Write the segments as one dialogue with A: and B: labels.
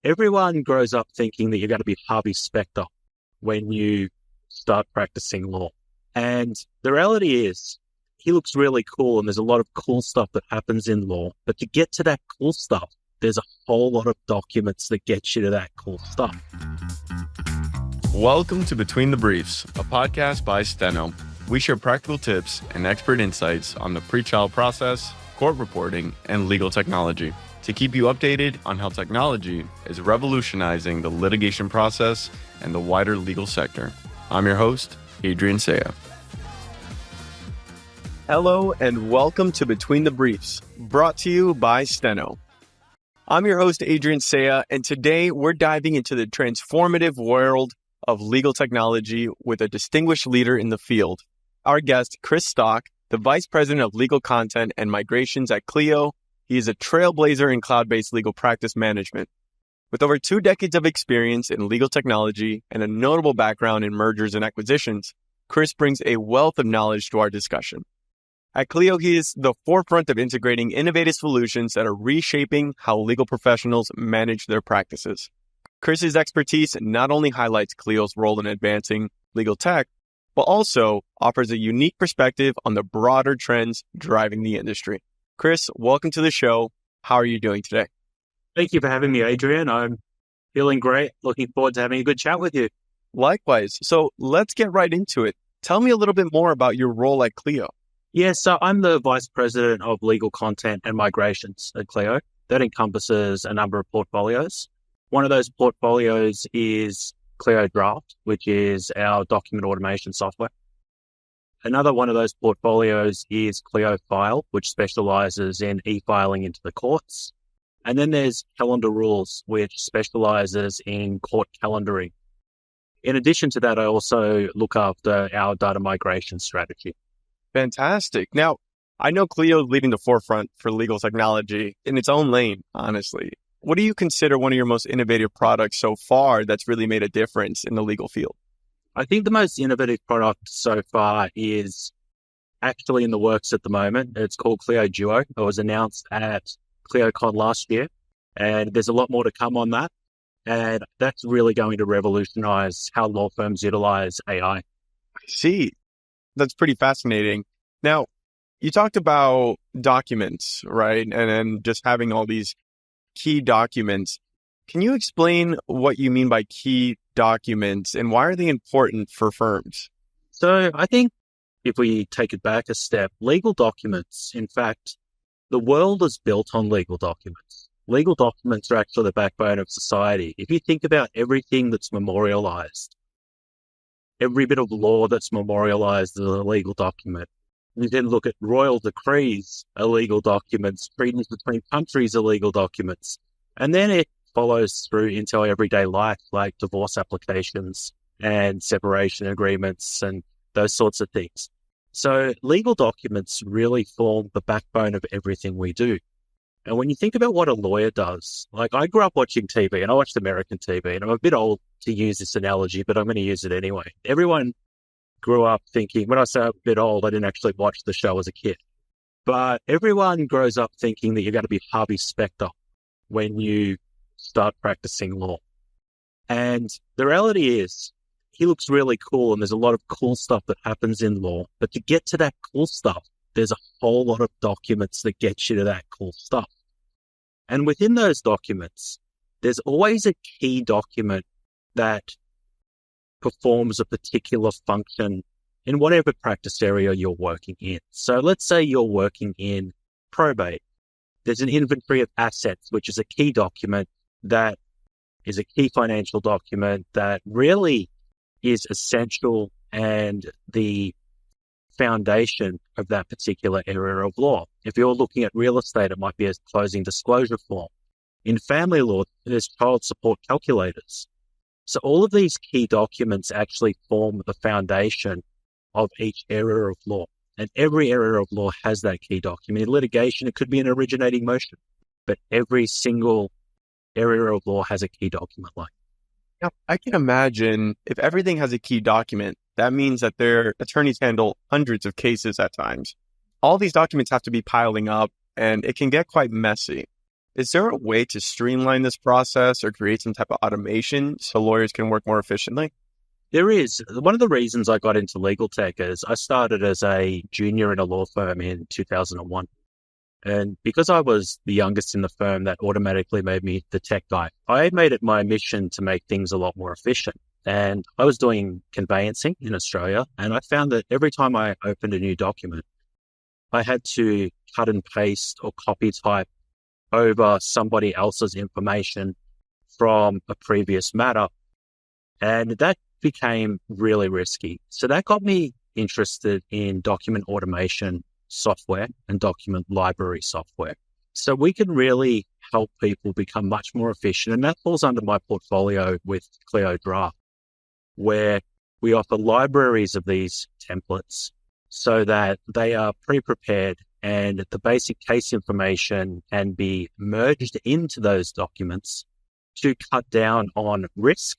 A: Everyone grows up thinking that you're going to be Harvey Specter when you start practicing law. And the reality is, he looks really cool and there's a lot of cool stuff that happens in law. But to get to that cool stuff, there's a whole lot of documents that get you to that cool stuff.
B: Welcome to Between the Briefs, a podcast by Steno. We share practical tips and expert insights on the pre-trial process, court reporting, and legal technology to keep you updated on how technology is revolutionizing the litigation process and the wider legal sector. I'm your host, Adrian Cea.
C: Hello and welcome to Between the Briefs, brought to you by Steno. I'm your host, Adrian Cea, and today we're diving into the transformative world of legal technology with a distinguished leader in the field. Our guest, Chris Stock, the Vice President of Legal Content and Migrations at Clio. He is a trailblazer in cloud-based legal practice management. With over 2 decades of experience in legal technology and a notable background in mergers and acquisitions, Chris brings a wealth of knowledge to our discussion. At Clio, he is the forefront of integrating innovative solutions that are reshaping how legal professionals manage their practices. Chris's expertise not only highlights Clio's role in advancing legal tech, but also offers a unique perspective on the broader trends driving the industry. Chris, welcome to the show. How are you doing today?
A: Thank you for having me, Adrian. I'm feeling great. Looking forward to having a good chat with you.
C: Likewise. So let's get right into it. Tell me a little bit more about your role at Clio.
A: Yeah, so I'm the Vice President of Legal Content and Migrations at Clio. That encompasses a number of portfolios. One of those portfolios is Clio Draft, which is our document automation software. Another one of those portfolios is Clio File, which specializes in e-filing into the courts. And then there's Calendar Rules, which specializes in court calendaring. In addition to that, I also look after our data migration strategy.
C: Fantastic. Now, I know Clio is leading the forefront for legal technology in its own lane, honestly. What do you consider one of your most innovative products so far that's really made a difference in the legal field?
A: I think the most innovative product so far is actually in the works at the moment. It's called Clio Duo. It was announced at ClioCon last year, and there's a lot more to come on that. And that's really going to revolutionize how law firms utilize AI.
C: I see. That's pretty fascinating. Now, you talked about documents, right? And then just having all these key documents. Can you explain what you mean by key documents and why are they important for firms?
A: So I think if we take it back a step, legal documents, in fact, the world is built on legal documents. Legal documents are actually the backbone of society. If you think about everything that's memorialized, every bit of law that's memorialized is a legal document. You then look at royal decrees, are legal documents, treaties between countries are legal documents. And then it follows through into our everyday life, like divorce applications and separation agreements and those sorts of things. So legal documents really form the backbone of everything we do. And when you think about what a lawyer does, like I grew up watching TV and I watched American TV and I'm a bit old to use this analogy, but I'm going to use it anyway. Everyone grew up thinking, when I say I'm a bit old, I didn't actually watch the show as a kid, but everyone grows up thinking that you're going to be Harvey Specter when you start practicing law. And the reality is, he looks really cool and there's a lot of cool stuff that happens in law. But to get to that cool stuff, there's a whole lot of documents that get you to that cool stuff. And within those documents, there's always a key document that performs a particular function in whatever practice area you're working in. So let's say you're working in probate. There's an inventory of assets, which is a key document that is a key financial document that really is essential and the foundation of that particular area of law. If you're looking at real estate, it might be a closing disclosure form. In family law, there's child support calculators. So all of these key documents actually form the foundation of each area of law. And every area of law has that key document. In litigation, it could be an originating motion, but every single area of law has a key document like that.
C: Now, I can imagine if everything has a key document, that means that their attorneys handle hundreds of cases at times. All these documents have to be piling up and it can get quite messy. Is there a way to streamline this process or create some type of automation so lawyers can work more efficiently?
A: There is. One of the reasons I got into legal tech is I started as a junior in a law firm in 2001. And because I was the youngest in the firm, that automatically made me the tech guy. I made it my mission to make things a lot more efficient. And I was doing conveyancing in Australia, and I found that every time I opened a new document, I had to cut and paste or copy type over somebody else's information from a previous matter. And that became really risky. So that got me interested in document automation software and document library software. So we can really help people become much more efficient. And that falls under my portfolio with Clio Duo, where we offer libraries of these templates so that they are pre-prepared and the basic case information can be merged into those documents to cut down on risk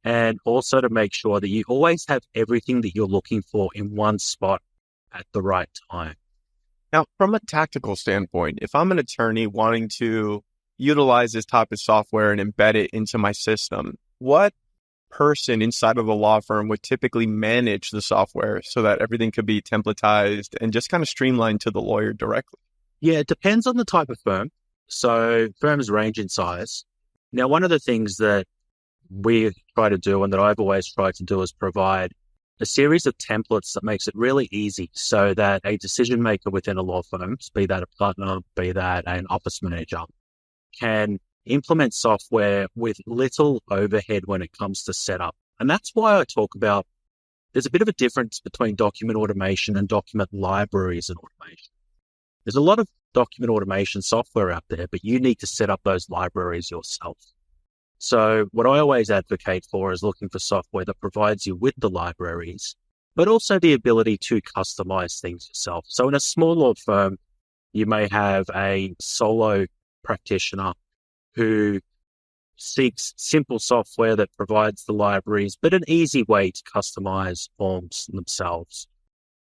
A: and also to make sure that you always have everything that you're looking for in one spot at the right time.
C: Now, from a tactical standpoint, if I'm an attorney wanting to utilize this type of software and embed it into my system, what person inside of the law firm would typically manage the software so that everything could be templatized and just kind of streamlined to the lawyer directly?
A: Yeah, it depends on the type of firm. So firms range in size. Now, one of the things that we try to do and that I've always tried to do is provide a series of templates that makes it really easy so that a decision maker within a law firm, be that a partner, be that an office manager, can implement software with little overhead when it comes to setup. And that's why I talk about there's a bit of a difference between document automation and document libraries and automation. There's a lot of document automation software out there, but you need to set up those libraries yourself. So what I always advocate for is looking for software that provides you with the libraries, but also the ability to customize things yourself. So in a small law firm, you may have a solo practitioner who seeks simple software that provides the libraries, but an easy way to customize forms themselves.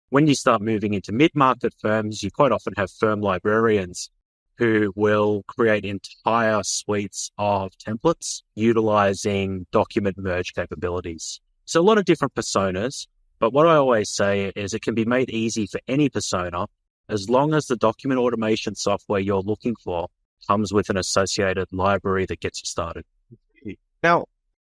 A: When you start moving into mid-market firms, you quite often have firm librarians who will create entire suites of templates utilizing document merge capabilities. So a lot of different personas, but what I always say is it can be made easy for any persona as long as the document automation software you're looking for comes with an associated library that gets you started.
C: Now,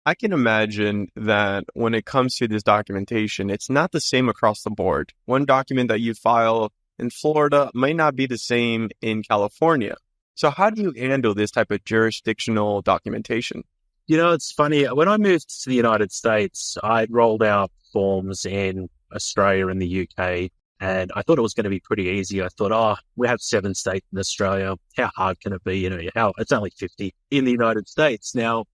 C: I can imagine that when it comes to this documentation, it's not the same across the board. One document that you file in Florida may not be the same in California. So how do you handle this type of jurisdictional documentation?
A: You know, it's funny. When I moved to the United States, I rolled out forms in Australia and the UK, and I thought it was going to be pretty easy. I thought, we have 7 states in Australia. How hard can it be? It's only 50 in the United States. Now,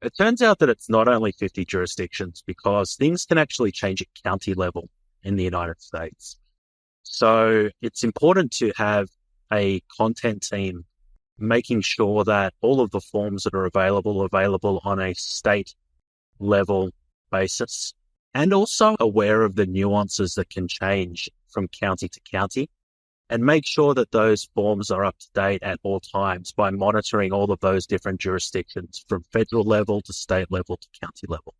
A: it turns out that it's not only 50 jurisdictions because things can actually change at county level in the United States. So it's important to have a content team making sure that all of the forms that are available on a state level basis, and also aware of the nuances that can change from county to county, and make sure that those forms are up to date at all times by monitoring all of those different jurisdictions from federal level to state level to county level.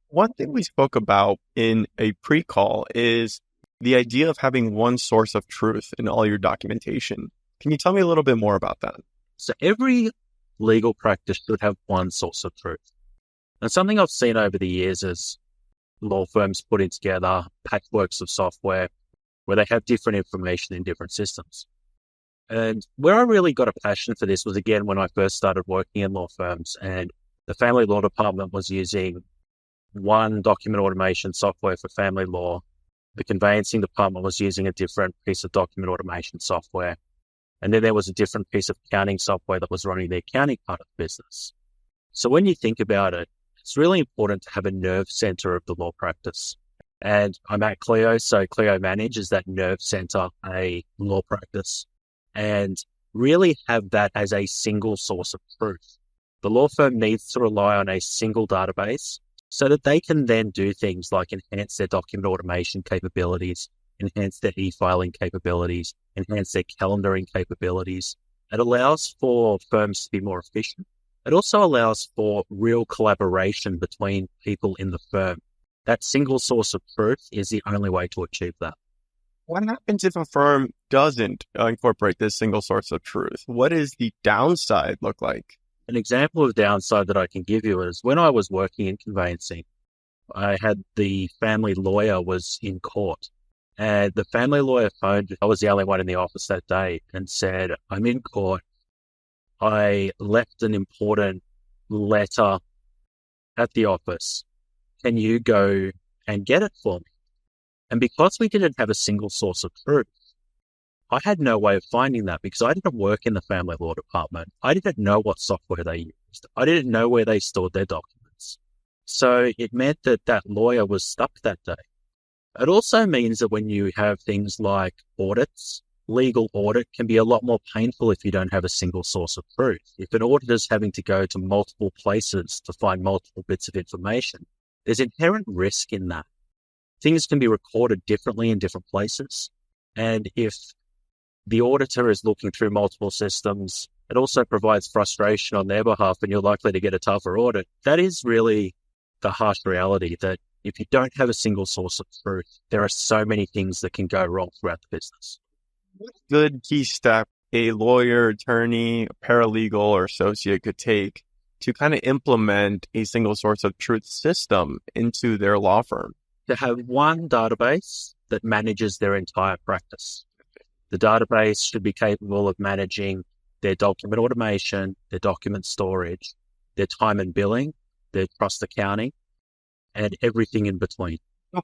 C: One thing we spoke about in a pre-call is the idea of having one source of truth in all your documentation. Can you tell me a little bit more about that?
A: So every legal practice should have one source of truth. And something I've seen over the years is law firms putting together patchworks of software where they have different information in different systems. And where I really got a passion for this was, again, when I first started working in law firms, and the family law department was using one document automation software for family law. The conveyancing department was using a different piece of document automation software. And then there was a different piece of accounting software that was running the accounting part of the business. So when you think about it, it's really important to have a nerve center of the law practice. And I'm at Clio, so Clio manages that nerve center, a law practice, and really have that as a single source of truth. The law firm needs to rely on a single database so that they can then do things like enhance their document automation capabilities, enhance their e-filing capabilities, enhance their calendaring capabilities, It allows for firms to be more efficient. It also allows for real collaboration between people in the firm. That single source of truth is the only way to achieve that.
C: What happens if a firm doesn't incorporate this single source of truth? What does the downside look like?
A: An example of downside that I can give you is when I was working in conveyancing, I had the family lawyer was in court, and the family lawyer phoned. I was the only one in the office that day and said, I'm in court. I left an important letter at the office. Can you go and get it for me? And because we didn't have a single source of truth, I had no way of finding that because I didn't work in the family law department. I didn't know what software they used. I didn't know where they stored their documents. So it meant that that lawyer was stuck that day. It also means that when you have things like audits, legal audit can be a lot more painful if you don't have a single source of truth. If an auditor's having to go to multiple places to find multiple bits of information, there's inherent risk in that. Things can be recorded differently in different places. And if the auditor is looking through multiple systems, it also provides frustration on their behalf and you're likely to get a tougher audit. That is really the harsh reality that if you don't have a single source of truth, there are so many things that can go wrong throughout the business.
C: What good key step a lawyer, attorney, paralegal, or associate could take to kind of implement a single source of truth system into their law firm?
A: To have one database that manages their entire practice. The database should be capable of managing their document automation, their document storage, their time and billing, their trust accounting, and everything in between.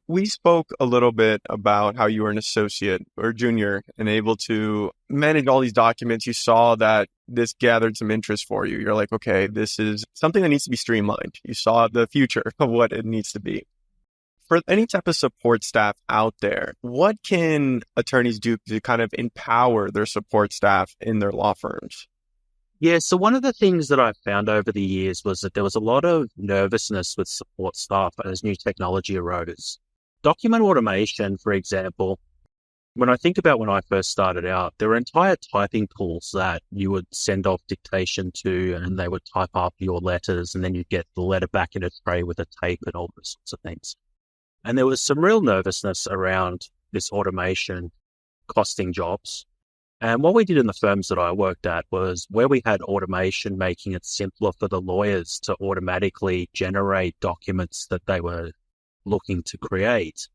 C: We spoke a little bit about how you were an associate or junior and able to manage all these documents. You saw that this gathered some interest for you. You're like, okay, this is something that needs to be streamlined. You saw the future of what it needs to be. For any type of support staff out there, what can attorneys do to kind of empower their support staff in their law firms?
A: Yeah, so one of the things that I found over the years was that there was a lot of nervousness with support staff as new technology arose. Document automation, for example, when I think about when I first started out, there were entire typing tools that you would send off dictation to and they would type up your letters and then you'd get the letter back in a tray with a tape and all those sorts of things. And there was some real nervousness around this automation costing jobs. And what we did in the firms that I worked at was where we had automation making it simpler for the lawyers to automatically generate documents that they were looking to create.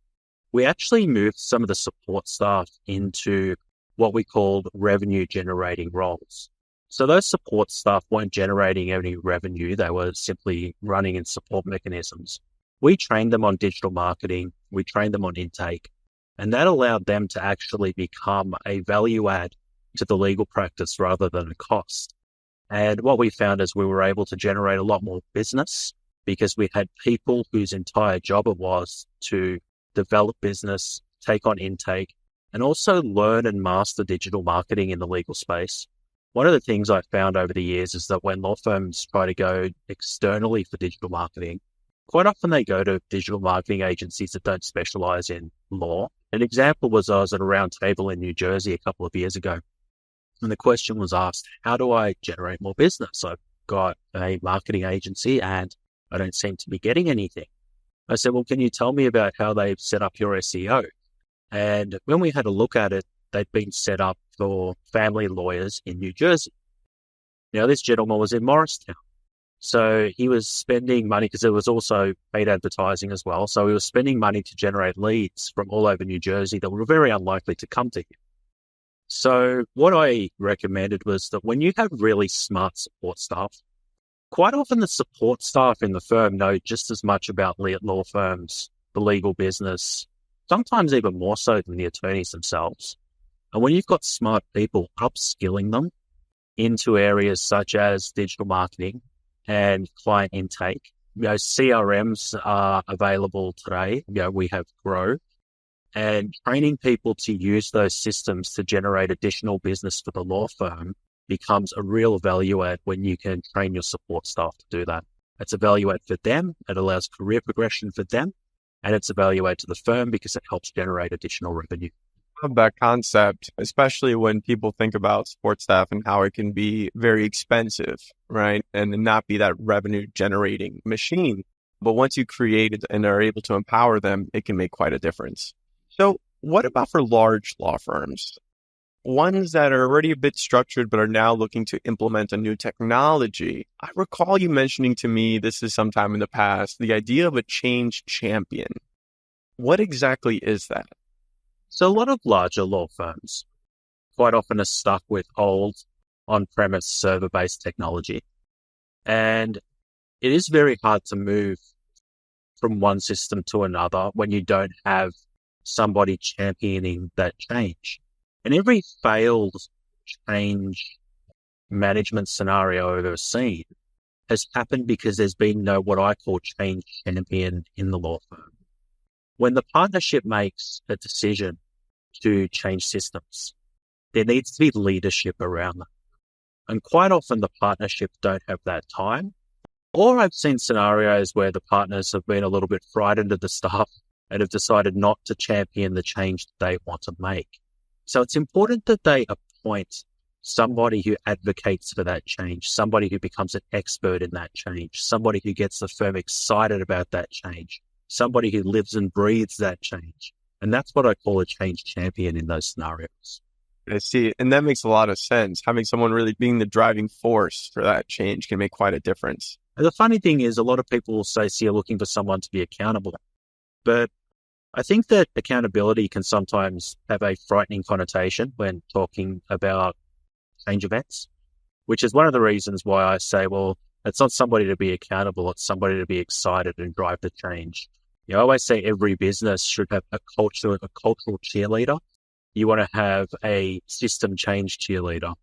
A: We actually moved some of the support staff into what we called revenue generating roles. So those support staff weren't generating any revenue. They were simply running in support mechanisms. We trained them on digital marketing. We trained them on intake. And that allowed them to actually become a value add to the legal practice rather than a cost. And what we found is we were able to generate a lot more business because we had people whose entire job it was to develop business, take on intake, and also learn and master digital marketing in the legal space. One of the things I found over the years is that when law firms try to go externally for digital marketing, quite often they go to digital marketing agencies that don't specialize in law. An example was I was at a round table in New Jersey a couple of years ago, and the question was asked, how do I generate more business? I've got a marketing agency and I don't seem to be getting anything. I said, well, can you tell me about how they've set up your SEO? And when we had a look at it, they'd been set up for family lawyers in New Jersey. Now, this gentleman was in Morristown. So he was spending money because there was also paid advertising as well. So he was spending money to generate leads from all over New Jersey that were very unlikely to come to him. So what I recommended was that when you have really smart support staff, quite often the support staff in the firm know just as much about law firms, the legal business, sometimes even more so than the attorneys themselves. And when you've got smart people, upskilling them into areas such as digital marketing and client intake. CRMs are available today. We have Grow, and training people to use those systems to generate additional business for the law firm becomes a real value add when you can train your support staff to do that. It's a value add for them. It allows career progression for them, and it's a value add to the firm because it helps generate additional revenue.
C: love that concept, especially when people think about support staff and how it can be very expensive, right? And not be that revenue generating machine. But once you create it and are able to empower them, it can make quite a difference. So what about for large law firms? Ones that are already a bit structured, but are now looking to implement a new technology. I recall you mentioning to me, this is sometime in the past, the idea of a change champion. What exactly is that?
A: So a lot of larger law firms quite often are stuck with old on-premise server-based technology. And it is very hard to move from one system to another when you don't have somebody championing that change. And every failed change management scenario I've ever seen has happened because there's been no what I call change champion in the law firm. When the partnership makes a decision to change systems, there needs to be leadership around them. And quite often the partnerships don't have that time. Or I've seen scenarios where the partners have been a little bit frightened of the staff and have decided not to champion the change that they want to make. So it's important that they appoint somebody who advocates for that change, somebody who becomes an expert in that change, somebody who gets the firm excited about that change, somebody who lives and breathes that change. And that's what I call a change champion in those scenarios.
C: I see. And that makes a lot of sense. Having someone really being the driving force for that change can make quite a difference.
A: And the funny thing is, a lot of people will say, see, you're looking for someone to be accountable. But I think that accountability can sometimes have a frightening connotation when talking about change events, which is one of the reasons why I say, well, it's not somebody to be accountable, it's somebody to be excited and drive the change. I always say every business should have a cultural cheerleader. You want to have a system change cheerleader.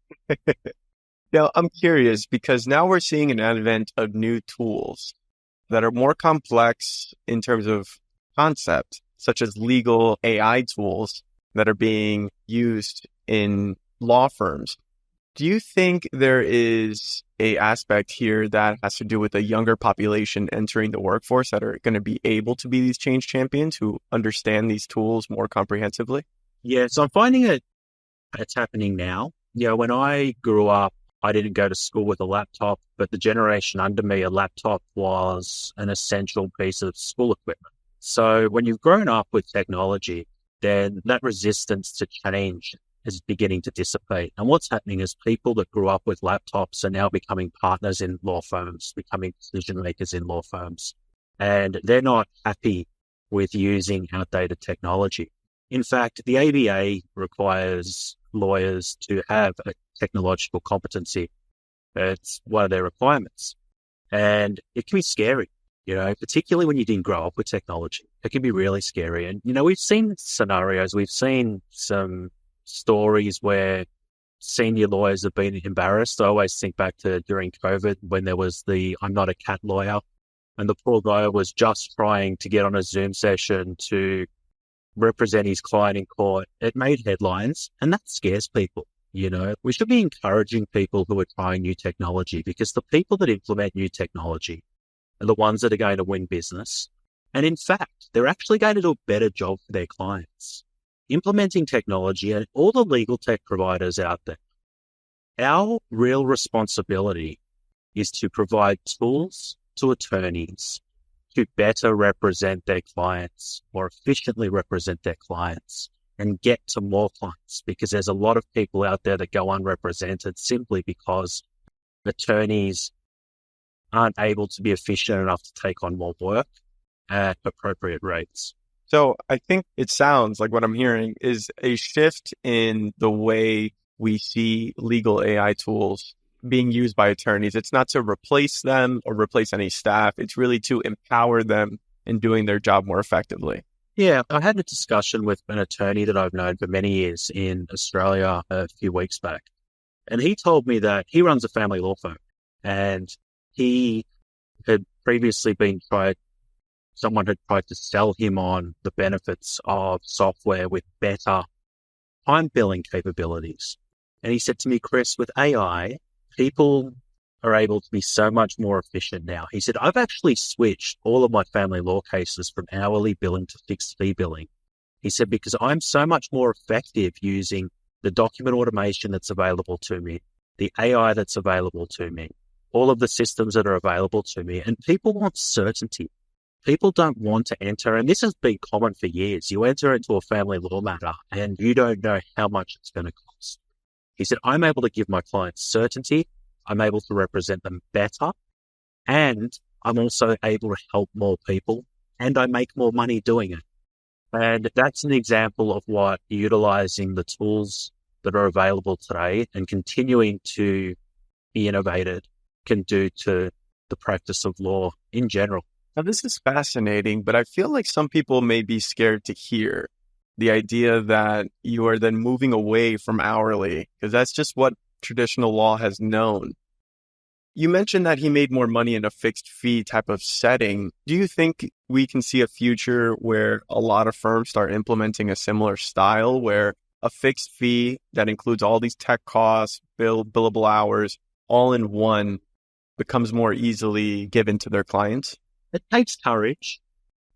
C: Now, I'm curious because now we're seeing an advent of new tools that are more complex in terms of concept, such as legal AI tools that are being used in law firms. Do you think there is a aspect here that has to do with a younger population entering the workforce that are going to be able to be these change champions who understand these tools more comprehensively?
A: Yeah, so I'm finding it's happening now. When I grew up, I didn't go to school with a laptop, but the generation under me, a laptop was an essential piece of school equipment. So when you've grown up with technology, then that resistance to change is beginning to dissipate. And what's happening is people that grew up with laptops are now becoming partners in law firms, becoming decision makers in law firms. And they're not happy with using outdated technology. In fact, the ABA requires lawyers to have a technological competency. It's one of their requirements. And it can be scary, particularly when you didn't grow up with technology. It can be really scary. And, we've seen scenarios, we've seen some stories where senior lawyers have been embarrassed. I always think back to during COVID when there was the I'm not a cat lawyer, and the poor guy was just trying to get on a Zoom session to represent his client in court. It made headlines, and that scares people. We should be encouraging people who are trying new technology, because the people that implement new technology are the ones that are going to win business. And in fact, they're actually going to do a better job for their clients. Implementing technology, and all the legal tech providers out there, our real responsibility is to provide tools to attorneys to better represent their clients, more efficiently represent their clients, and get to more clients, because there's a lot of people out there that go unrepresented simply because attorneys aren't able to be efficient enough to take on more work at appropriate rates.
C: So I think it sounds like what I'm hearing is a shift in the way we see legal AI tools being used by attorneys. It's not to replace them or replace any staff. It's really to empower them in doing their job more effectively.
A: Yeah, I had a discussion with an attorney that I've known for many years in Australia a few weeks back. And he told me that he runs a family law firm, and he had previously someone had tried to sell him on the benefits of software with better time billing capabilities. And he said to me, Chris, with AI, people are able to be so much more efficient now. He said, I've actually switched all of my family law cases from hourly billing to fixed fee billing He said, because I'm so much more effective using the document automation that's available to me, the AI that's available to me, all of the systems that are available to me. And people want certainty. People don't want to enter, and this has been common for years. You enter into a family law matter and you don't know how much it's going to cost. He said, I'm able to give my clients certainty. I'm able to represent them better. And I'm also able to help more people, and I make more money doing it. And that's an example of what utilizing the tools that are available today and continuing to be innovated can do to the practice of law in general.
C: Now, this is fascinating, but I feel like some people may be scared to hear the idea that you are then moving away from hourly, because that's just what traditional law has known. You mentioned that he made more money in a fixed fee type of setting. Do you think we can see a future where a lot of firms start implementing a similar style where a fixed fee that includes all these tech costs, billable hours, all in one becomes more easily given to their clients?
A: It takes courage,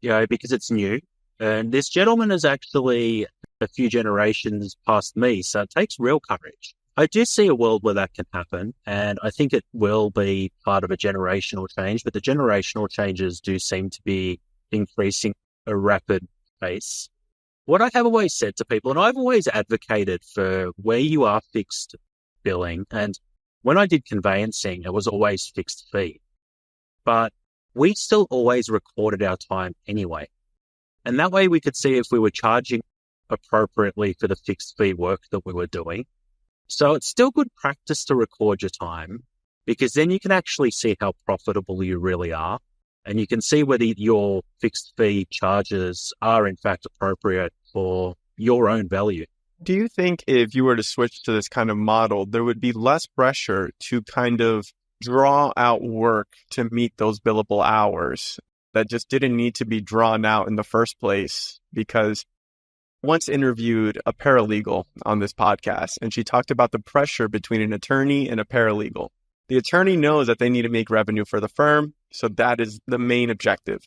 A: because it's new. And this gentleman is actually a few generations past me, so it takes real courage. I do see a world where that can happen, and I think it will be part of a generational change, but the generational changes do seem to be increasing at a rapid pace. What I have always said to people, and I've always advocated for where you are fixed billing, and when I did conveyancing, it was always fixed fee. But we still always recorded our time anyway. And that way we could see if we were charging appropriately for the fixed fee work that we were doing. So it's still good practice to record your time, because then you can actually see how profitable you really are. And you can see whether your fixed fee charges are in fact appropriate for your own value.
C: Do you think if you were to switch to this kind of model, there would be less pressure to kind of draw out work to meet those billable hours that just didn't need to be drawn out in the first place? Because once interviewed a paralegal on this podcast, and she talked about the pressure between an attorney and a paralegal. The attorney knows that they need to make revenue for the firm, so that is the main objective.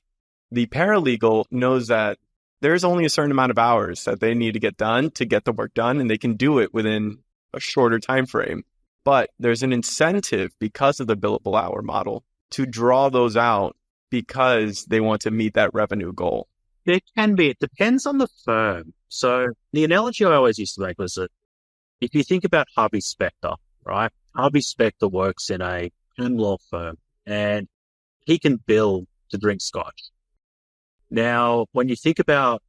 C: The paralegal knows that there's only a certain amount of hours that they need to get done to get the work done, and they can do it within a shorter time frame. But there's an incentive because of the billable hour model to draw those out because they want to meet that revenue goal.
A: There can be. It depends on the firm. So the analogy I always used to make was that if you think about Harvey Specter, right? Harvey Specter works in a law firm and he can bill to drink scotch. Now, when you think about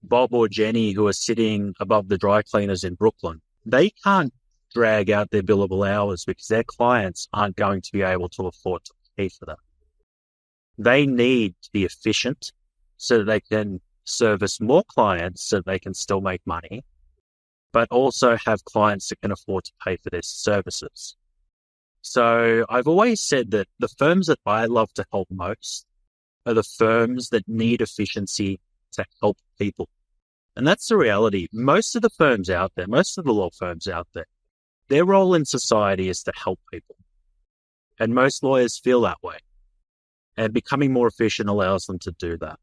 A: Bob or Jenny who are sitting above the dry cleaners in Brooklyn, they can't drag out their billable hours because their clients aren't going to be able to afford to pay for that. They need to be efficient so that they can service more clients so they can still make money, but also have clients that can afford to pay for their services. So I've always said that the firms that I love to help most are the firms that need efficiency to help people. And that's the reality. Most of the firms out there, most of the law firms out there, their role in society is to help people. And most lawyers feel that way. And becoming more efficient allows them to do that.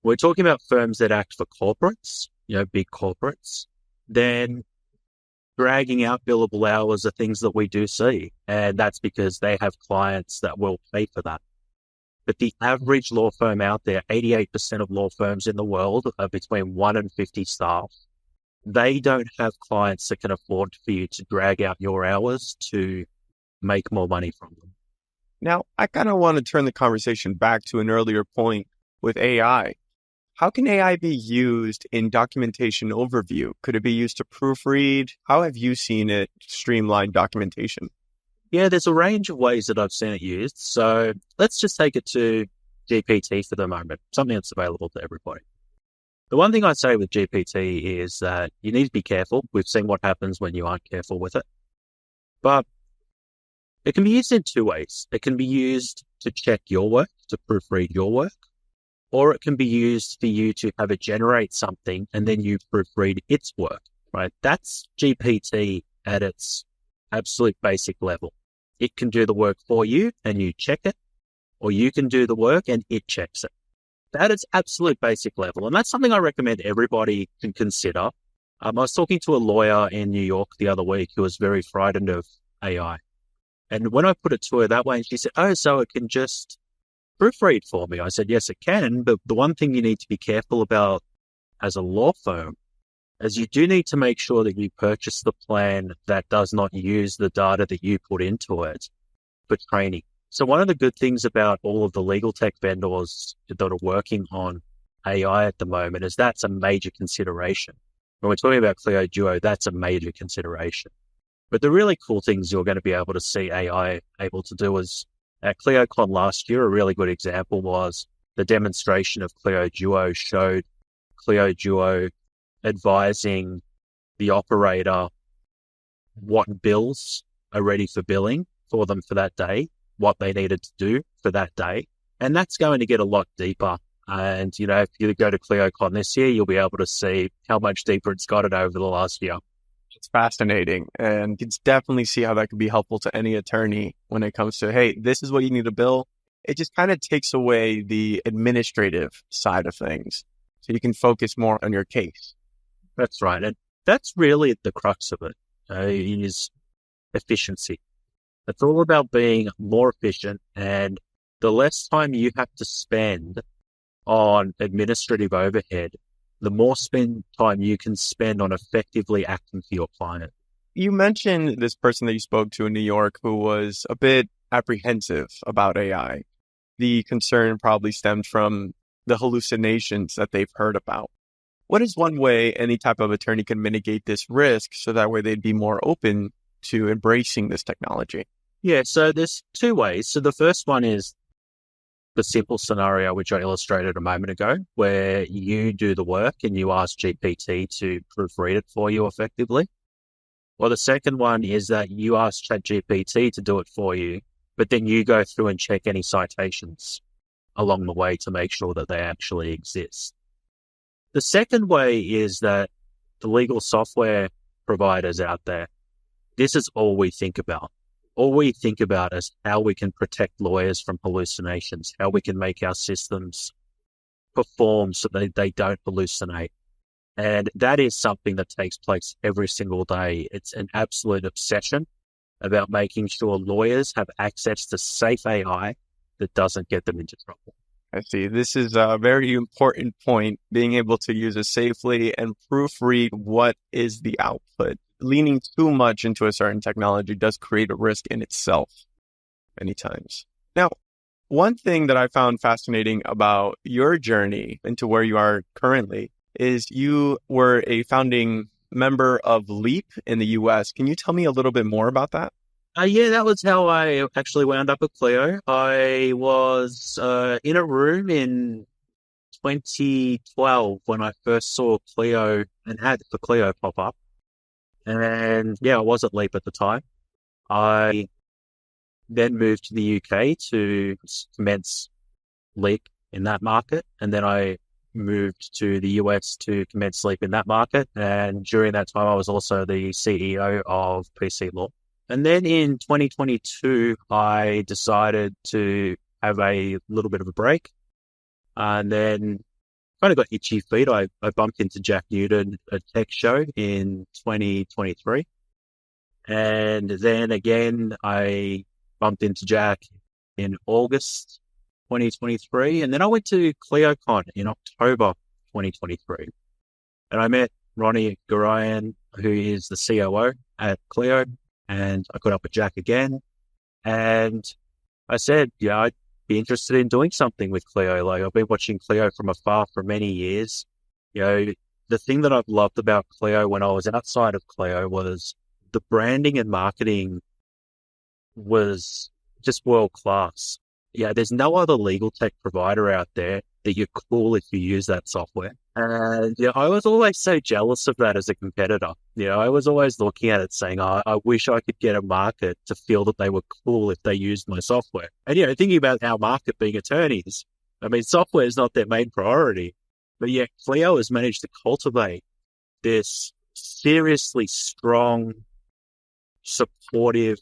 A: We're talking about firms that act for corporates, big corporates, then dragging out billable hours are things that we do see. And that's because they have clients that will pay for that. But the average law firm out there, 88% of law firms in the world are between 1 and 50 staff. They don't have clients that can afford for you to drag out your hours to make more money from them.
C: Now, I kind of want to turn the conversation back to an earlier point with AI. How can AI be used in documentation overview? Could it be used to proofread? How have you seen it streamline documentation?
A: Yeah, there's a range of ways that I've seen it used. So let's just take it to GPT for the moment, something that's available to everybody. The one thing I'd say with GPT is that you need to be careful. We've seen what happens when you aren't careful with it. But it can be used in two ways. It can be used to check your work, to proofread your work, or it can be used for you to have it generate something and then you proofread its work, right? That's GPT at its absolute basic level. It can do the work for you and you check it, or you can do the work and it checks it. at its absolute basic level. And that's something I recommend everybody can consider. I was talking to a lawyer in New York the other week who was very frightened of AI. And when I put it to her that way, she said, oh, so it can just proofread for me. I said, yes, it can. But the one thing you need to be careful about as a law firm is you do need to make sure that you purchase the plan that does not use the data that you put into it for training. So one of the good things about all of the legal tech vendors that are working on AI at the moment is that's a major consideration. When we're talking about Clio Duo, that's a major consideration. But the really cool things you're going to be able to see AI able to do is at ClioCon last year, a really good example was the demonstration of Clio Duo showed Clio Duo advising the operator what bills are ready for billing for them for that day, what they needed to do for that day. And that's going to get a lot deeper. And, if you go to ClioCon this year, you'll be able to see how much deeper it's gotten over the last year.
C: It's fascinating. And you can definitely see how that could be helpful to any attorney when it comes to, hey, this is what you need to bill. It just kind of takes away the administrative side of things. So you can focus more on your case.
A: That's right. And that's really the crux of it, is efficiency. It's all about being more efficient, and the less time you have to spend on administrative overhead, the more time you can spend on effectively acting for your client.
C: You mentioned this person that you spoke to in New York who was a bit apprehensive about AI. The concern probably stemmed from the hallucinations that they've heard about. What is one way any type of attorney can mitigate this risk so that way they'd be more open to embracing this technology?
A: Yeah, so there's two ways. So the first one is the simple scenario, which I illustrated a moment ago, where you do the work and you ask GPT to proofread it for you effectively. Or the second one is that you ask ChatGPT to do it for you, but then you go through and check any citations along the way to make sure that they actually exist. The second way is that the legal software providers out there, this is all we think about. All we think about is how we can protect lawyers from hallucinations, how we can make our systems perform so that they don't hallucinate. And that is something that takes place every single day. It's an absolute obsession about making sure lawyers have access to safe AI that doesn't get them into trouble.
C: I see. This is a very important point, being able to use it safely and proofread what is the output. Leaning too much into a certain technology does create a risk in itself many times. Now, one thing that I found fascinating about your journey into where you are currently is you were a founding member of LEAP in the US. Can you tell me a little bit more about that?
A: Yeah, that was how I actually wound up at Clio. I was in a room in 2012 when I first saw Clio and had the Clio pop up. And yeah, I was at LEAP at the time. I then moved to the UK to commence LEAP in that market. And then I moved to the US to commence LEAP in that market. And during that time, I was also the CEO of PC Law. And then in 2022, I decided to have a little bit of a break. And then kind of got itchy feet. I bumped into Jack Newton at Tech Show in 2023. And then again, I bumped into Jack in August 2023. And then I went to ClioCon in October 2023. And I met Ronnie Garayan, who is the COO at Clio. And I caught up with Jack again. And I said, yeah, I'd be interested in doing something with Clio. Like, I've been watching Clio from afar for many years. The thing that I've loved about Clio when I was outside of Clio was the branding and marketing was just world class. Yeah, there's no other legal tech provider out there that you're cool if you use that software. And I was always so jealous of that as a competitor. I was always looking at it saying, I wish I could get a market to feel that they were cool if they used my software. And, thinking about our market being attorneys, I mean, software is not their main priority. But yet Clio has managed to cultivate this seriously strong, supportive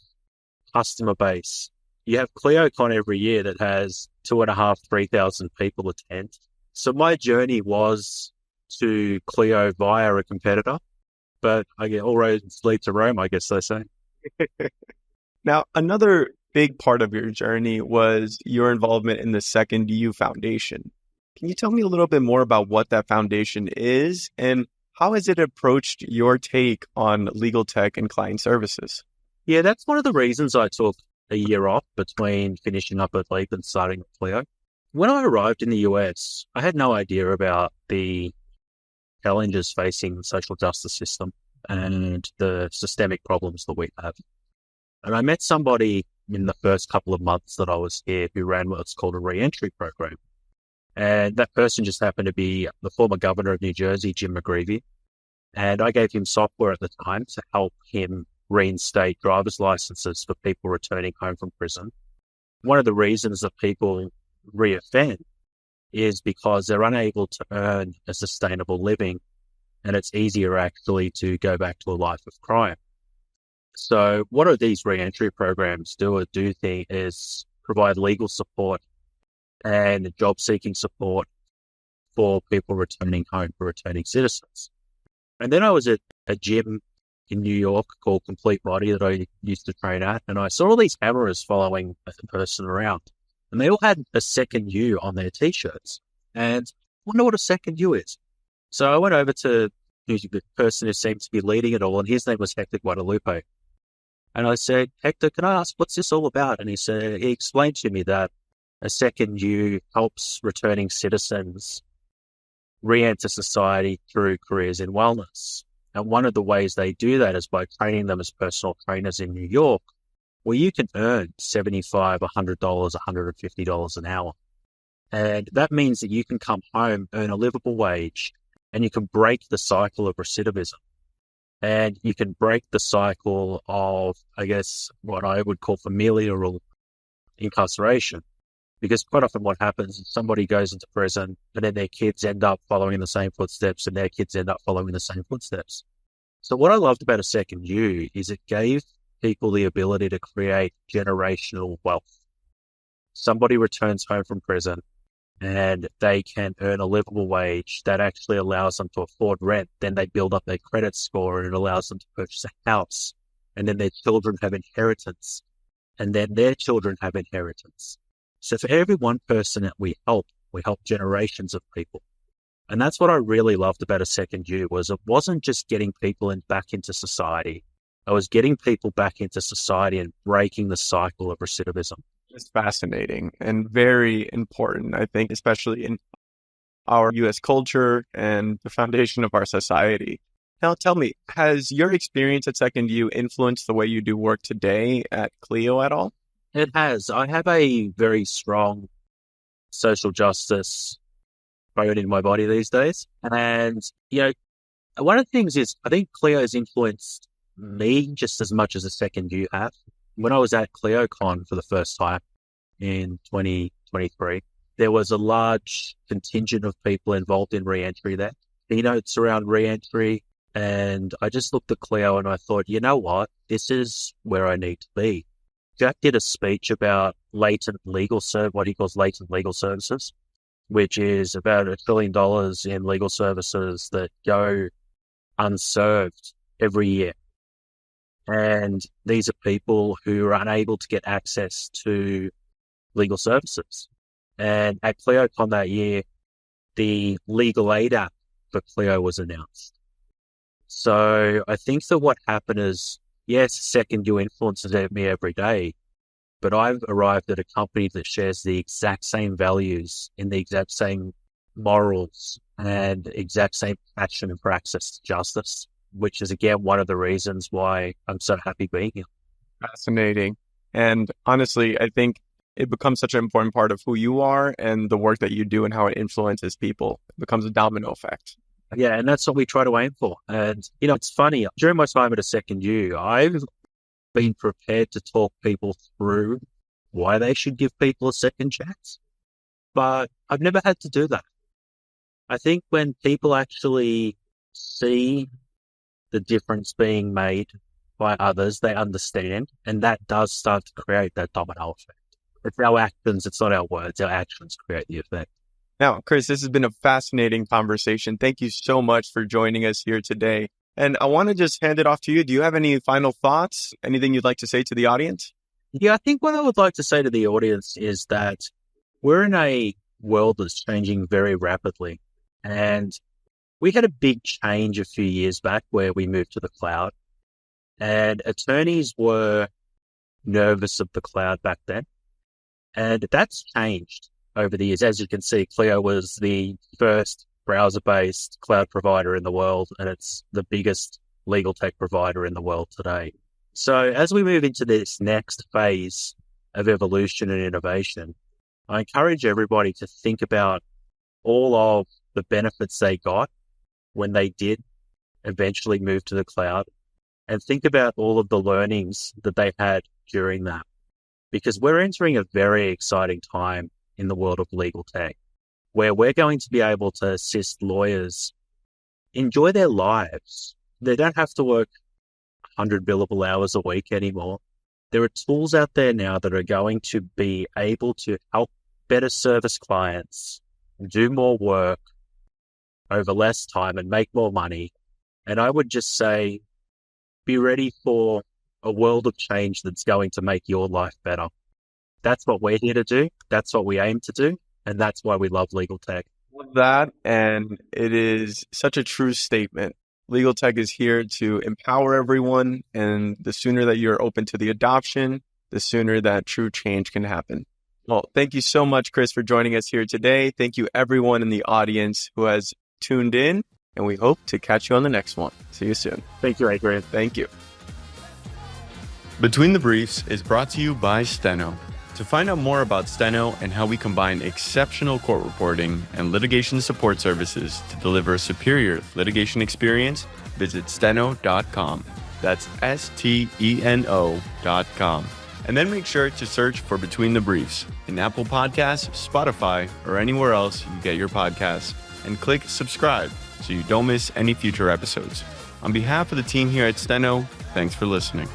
A: customer base. You have ClioCon every year that has 2,500, 3,000 people attend. So my journey was to Clio via a competitor, but I get all roads lead to Rome, I guess they say.
C: Now, another big part of your journey was your involvement in the SecondU Foundation. Can you tell me a little bit more about what that foundation is and how has it approached your take on legal tech and client services?
A: Yeah, that's one of the reasons I took a year off between finishing up at Leap and starting at Clio. When I arrived in the US, I had no idea about the challenges facing the social justice system and the systemic problems that we have. And I met somebody in the first couple of months that I was here who ran what's called a reentry program. And that person just happened to be the former governor of New Jersey, Jim McGreevey. And I gave him software at the time to help him reinstate driver's licenses for people returning home from prison. One of the reasons that people reoffend is because they're unable to earn a sustainable living, and it's easier actually to go back to a life of crime. So what do these reentry programs do is provide legal support and job-seeking support for people returning home, for returning citizens. And then I was at a gym in New York called Complete Body that I used to train at, and I saw all these cameras following a person around, and they all had a SecondU on their T-shirts. And I wonder what a SecondU is. So I went over to the person who seemed to be leading it all, and his name was Hector Guadalupe. And I said, Hector, can I ask, what's this all about? And he explained to me that a SecondU helps returning citizens re-enter society through careers in wellness. And one of the ways they do that is by training them as personal trainers in New York, where you can earn $75, $100, $150 an hour. And that means that you can come home, earn a livable wage, and you can break the cycle of recidivism. And you can break the cycle of, I guess, what I would call familial incarceration. Because quite often what happens is somebody goes into prison and then their kids end up following in the same footsteps and their kids end up following the same footsteps. So what I loved about a SecondU is it gave people the ability to create generational wealth. Somebody returns home from prison and they can earn a livable wage that actually allows them to afford rent. Then they build up their credit score and it allows them to purchase a house. And then their children have inheritance. And then their children have inheritance. So for every one person that we help generations of people. And that's what I really loved about a SecondU was it wasn't just getting people back into society. I was getting people back into society and breaking the cycle of recidivism.
C: It's fascinating and very important, I think, especially in our U.S. culture and the foundation of our society. Now, tell me, has your experience at SecondU influenced the way you do work today at Clio at all?
A: It has. I have a very strong social justice bone in my body these days. And, one of the things is I think Clio has influenced me just as much as a SecondU have. When I was at ClioCon for the first time in 2023, there was a large contingent of people involved in reentry there. Keynotes around reentry. And I just looked at Clio and I thought, you know what? This is where I need to be. Jack did a speech about what he calls latent legal services, which is about $1 trillion in legal services that go unserved every year. And these are people who are unable to get access to legal services. And at ClioCon that year, the legal aid app for Clio was announced. So I think that what happened is, yes, SecondU influences me every day, but I've arrived at a company that shares the exact same values and the exact same morals and exact same passion for access to justice, which is, again, one of the reasons why I'm so happy being here.
C: Fascinating. And honestly, I think it becomes such an important part of who you are and the work that you do and how it influences people. It becomes a domino effect.
A: Yeah, and that's what we try to aim for. And, it's funny, during my time at a SecondU, I've been prepared to talk people through why they should give people a second chance. But I've never had to do that. I think when people actually see the difference being made by others, they understand, and that does start to create that domino effect. It's our actions, it's not our words, our actions create the effect.
C: Now, Chris, this has been a fascinating conversation. Thank you so much for joining us here today. And I want to just hand it off to you. Do you have any final thoughts? Anything you'd like to say to the audience?
A: Yeah, I think what I would like to say to the audience is that we're in a world that's changing very rapidly. And we had a big change a few years back where we moved to the cloud. And attorneys were nervous of the cloud back then. And that's changed over the years. As you can see, Clio was the first browser-based cloud provider in the world, and it's the biggest legal tech provider in the world today. So as we move into this next phase of evolution and innovation, I encourage everybody to think about all of the benefits they got when they did eventually move to the cloud, and think about all of the learnings that they had during that. Because we're entering a very exciting time in the world of legal tech, where we're going to be able to assist lawyers enjoy their lives. They don't have to work 100 billable hours a week anymore. There are tools out there now that are going to be able to help better service clients, do more work over less time and make more money. And I would just say, be ready for a world of change that's going to make your life better. That's what we're here to do. That's what we aim to do. And that's why we love legal tech.
C: Love that. And it is such a true statement. Legal tech is here to empower everyone. And the sooner that you're open to the adoption, the sooner that true change can happen. Well, thank you so much, Chris, for joining us here today. Thank you, everyone in the audience who has tuned in. And we hope to catch you on the next one. See you soon.
A: Thank you, Adrian.
C: Thank you.
B: Between the Briefs is brought to you by Steno. To find out more about Steno and how we combine exceptional court reporting and litigation support services to deliver a superior litigation experience, visit steno.com. That's STENO.com. And then make sure to search for Between the Briefs in Apple Podcasts, Spotify, or anywhere else you get your podcasts, and click subscribe so you don't miss any future episodes. On behalf of the team here at Steno, thanks for listening.